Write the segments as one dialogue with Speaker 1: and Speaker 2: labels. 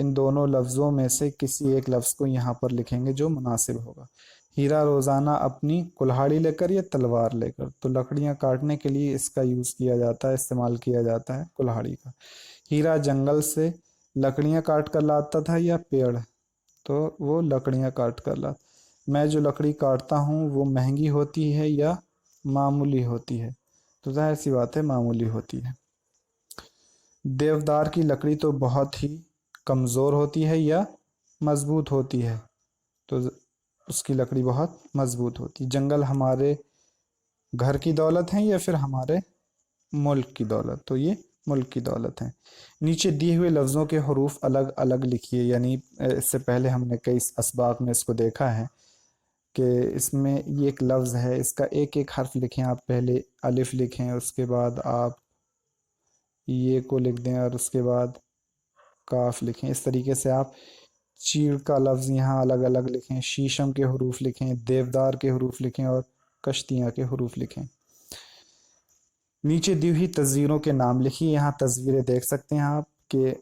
Speaker 1: ان دونوں لفظوں میں سے کسی ایک لفظ کو یہاں پر لکھیں گے جو مناسب ہوگا۔ ہیرا روزانہ اپنی کلہاڑی لے کر یا تلوار لے کر، تو لکڑیاں کاٹنے کے لیے اس کا یوز کیا جاتا ہے، استعمال کیا جاتا ہے کلہاڑی کا۔ ہیرا جنگل سے لکڑیاں کاٹ کر لاتا تھا یا پیڑ، تو وہ لکڑیاں کاٹ کر لاتا۔ میں جو لکڑی کاٹتا ہوں وہ مہنگی ہوتی ہے یا معمولی ہوتی ہے، تو ظاہر سی بات ہے معمولی ہوتی ہے۔ دیودار کی لکڑی تو بہت ہی کمزور ہوتی ہے یا مضبوط ہوتی ہے، تو اس کی لکڑی بہت مضبوط ہوتی ہے۔ جنگل ہمارے گھر کی دولت ہے یا پھر ہمارے ملک کی دولت، تو یہ ملک کی دولت ہے۔ نیچے دیے ہوئے لفظوں کے حروف الگ الگ لکھیے، یعنی اس سے پہلے ہم نے کئی اسباق میں اس کو دیکھا ہے کہ اس میں یہ ایک لفظ ہے، اس کا ایک ایک حرف لکھیں آپ۔ پہلے الف لکھیں، اس کے بعد آپ یہ کو لکھ دیں، اور اس کے بعد کاف لکھیں۔ اس طریقے سے آپ چیڑ کا لفظ یہاں الگ الگ لکھیں، شیشم کے حروف لکھیں، دیودار کے حروف لکھیں، اور کشتیاں کے حروف لکھیں۔ نیچے دی ہوئی تصویروں کے نام لکھیے۔ یہاں تصویریں دیکھ سکتے ہیں آپ کہ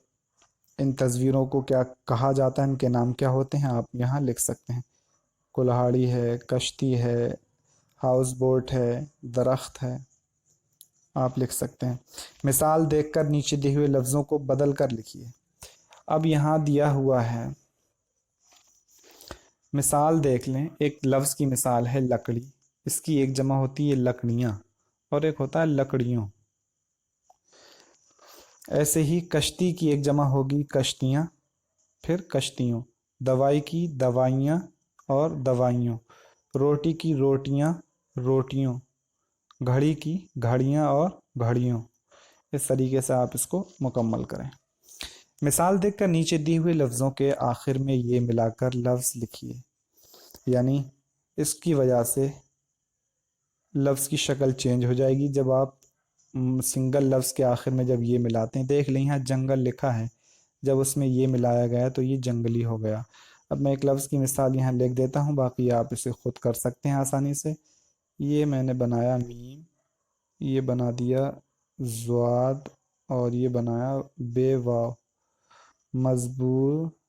Speaker 1: ان تصویروں کو کیا کہا جاتا ہے، ان کے نام کیا ہوتے ہیں، آپ یہاں لکھ سکتے ہیں۔ کلہاڑی ہے، کشتی ہے، ہاؤس بوٹ ہے، درخت ہے، آپ لکھ سکتے ہیں۔ مثال دیکھ کر نیچے دیے ہوئے لفظوں کو بدل کر لکھیے۔ اب یہاں دیا ہوا ہے، مثال دیکھ لیں۔ ایک لفظ کی مثال ہے لکڑی، اس کی ایک جمع ہوتی ہے لکڑیاں اور ایک ہوتا ہے لکڑیوں۔ ایسے ہی کشتی کی ایک جمع ہوگی کشتیاں، پھر کشتیوں۔ دوائی کی دوائیاں اور دوائیوں۔ روٹی کی روٹیاں، روٹیوں۔ گھڑی کی گھڑیاں اور گھڑیوں۔ اس طریقے سے آپ اس کو مکمل کریں۔ مثال دیکھ کر نیچے دیے ہوئے لفظوں کے آخر میں یہ ملا کر لفظ لکھیے، یعنی اس کی وجہ سے لفظ کی شکل چینج ہو جائے گی جب آپ سنگل لفظ کے آخر میں جب یہ ملاتے ہیں۔ دیکھ لیں یہاں جنگل لکھا ہے، جب اس میں یہ ملایا گیا تو یہ جنگلی ہو گیا۔ اب میں ایک لفظ کی مثال یہاں لکھ دیتا ہوں، باقی آپ اسے خود کر سکتے ہیں آسانی سے۔ یہ میں نے بنایا میم، یہ بنا دیا زواد، اور یہ بنایا بے واو، مضبوطی۔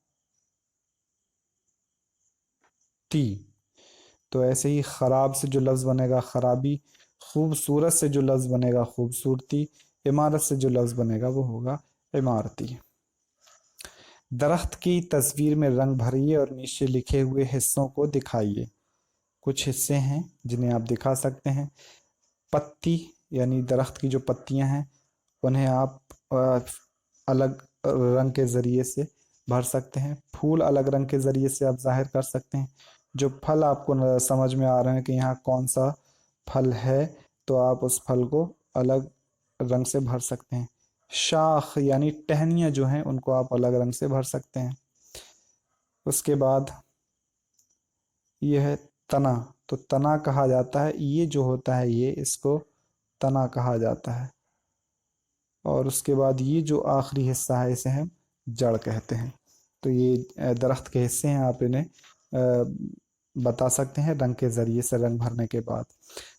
Speaker 1: تو ایسے ہی خراب سے جو لفظ بنے گا خرابی، خوبصورت سے جو لفظ بنے گا خوبصورتی، عمارت سے جو لفظ بنے گا وہ ہوگا عمارتی۔ درخت کی تصویر میں رنگ بھریے اور نیچے لکھے ہوئے حصوں کو دکھائیے۔ کچھ حصے ہیں جنہیں آپ دکھا سکتے ہیں۔ پتی یعنی درخت کی جو پتیاں ہیں انہیں آپ الگ رنگ کے ذریعے سے بھر سکتے ہیں۔ پھول الگ رنگ کے ذریعے سے آپ ظاہر کر سکتے ہیں۔ جو پھل آپ کو سمجھ میں آ رہے ہیں کہ یہاں کون سا پھل ہے تو آپ اس پھل کو الگ رنگ سے بھر سکتے ہیں۔ شاخ یعنی ٹہنیاں جو ہیں ان کو آپ الگ رنگ سے بھر سکتے ہیں۔ اس کے بعد یہ ہے تنا، تو تنا کہا جاتا ہے، یہ جو ہوتا ہے یہ اس کو تنا کہا جاتا ہے۔ اور اس کے بعد یہ جو آخری حصہ ہے اسے ہم جڑ کہتے ہیں۔ تو یہ درخت کے حصے ہیں، آپ انہیں بتا سکتے ہیں رنگ کے ذریعے سے، رنگ بھرنے کے بعد۔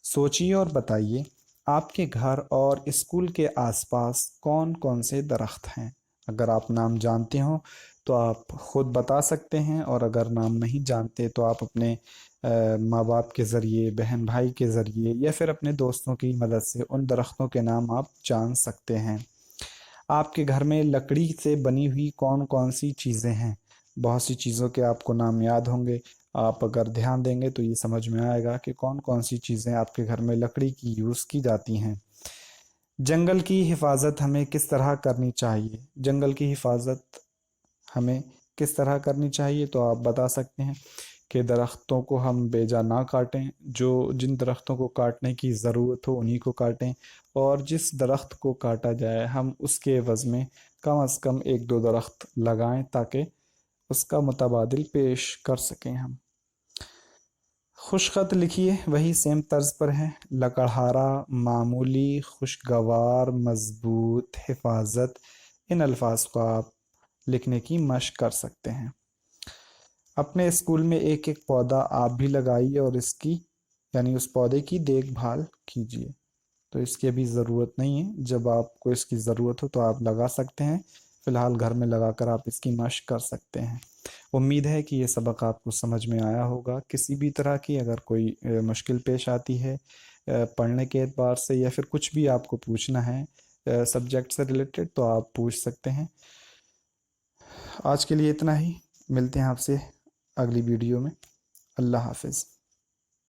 Speaker 1: سوچیے اور بتائیے آپ کے گھر اور اسکول کے آس پاس کون کون سے درخت ہیں۔ اگر آپ نام جانتے ہوں تو آپ خود بتا سکتے ہیں، اور اگر نام نہیں جانتے تو آپ اپنے ماں باپ کے ذریعے، بہن بھائی کے ذریعے، یا پھر اپنے دوستوں کی مدد سے ان درختوں کے نام آپ جان سکتے ہیں۔ آپ کے گھر میں لکڑی سے بنی ہوئی کون کون سی چیزیں ہیں؟ بہت سی چیزوں کے آپ کو نام یاد ہوں گے، آپ اگر دھیان دیں گے تو یہ سمجھ میں آئے گا کہ کون کون سی چیزیں آپ کے گھر میں لکڑی کی یوز کی جاتی ہیں۔ جنگل کی حفاظت ہمیں کس طرح کرنی چاہیے؟ جنگل کی حفاظت ہمیں کس طرح کرنی چاہیے تو آپ بتا سکتے ہیں کہ درختوں کو ہم بے جا نہ کاٹیں، جن درختوں کو کاٹنے کی ضرورت ہو انہی کو کاٹیں، اور جس درخت کو کاٹا جائے ہم اس کے عوض میں کم از کم ایک دو درخت لگائیں تاکہ اس کا متبادل پیش کر سکیں ہم۔ خوشخط لکھیے، وہی سیم طرز پر ہے۔ لکڑہارا، معمولی، خوشگوار، مضبوط، حفاظت، ان الفاظ کو آپ لکھنے کی مشق کر سکتے ہیں۔ اپنے اسکول میں ایک ایک پودا آپ بھی لگائیے اور اس کی یعنی اس پودے کی دیکھ بھال کیجیے۔ تو اس کی ابھی ضرورت نہیں ہے، جب آپ کو اس کی ضرورت ہو تو آپ لگا سکتے ہیں، فی الحال گھر میں لگا کر آپ اس کی مشق کر سکتے ہیں۔ امید ہے کہ یہ سبق آپ کو سمجھ میں آیا ہوگا۔ کسی بھی طرح کی اگر کوئی مشکل پیش آتی ہے پڑھنے کے اعتبار سے، یا پھر کچھ بھی آپ کو پوچھنا ہے سبجیکٹ سے ریلیٹڈ، تو آپ پوچھ سکتے ہیں۔ آج کے لیے اتنا ہی، ملتے ہیں آپ سے اگلی ویڈیو میں۔ اللہ حافظ۔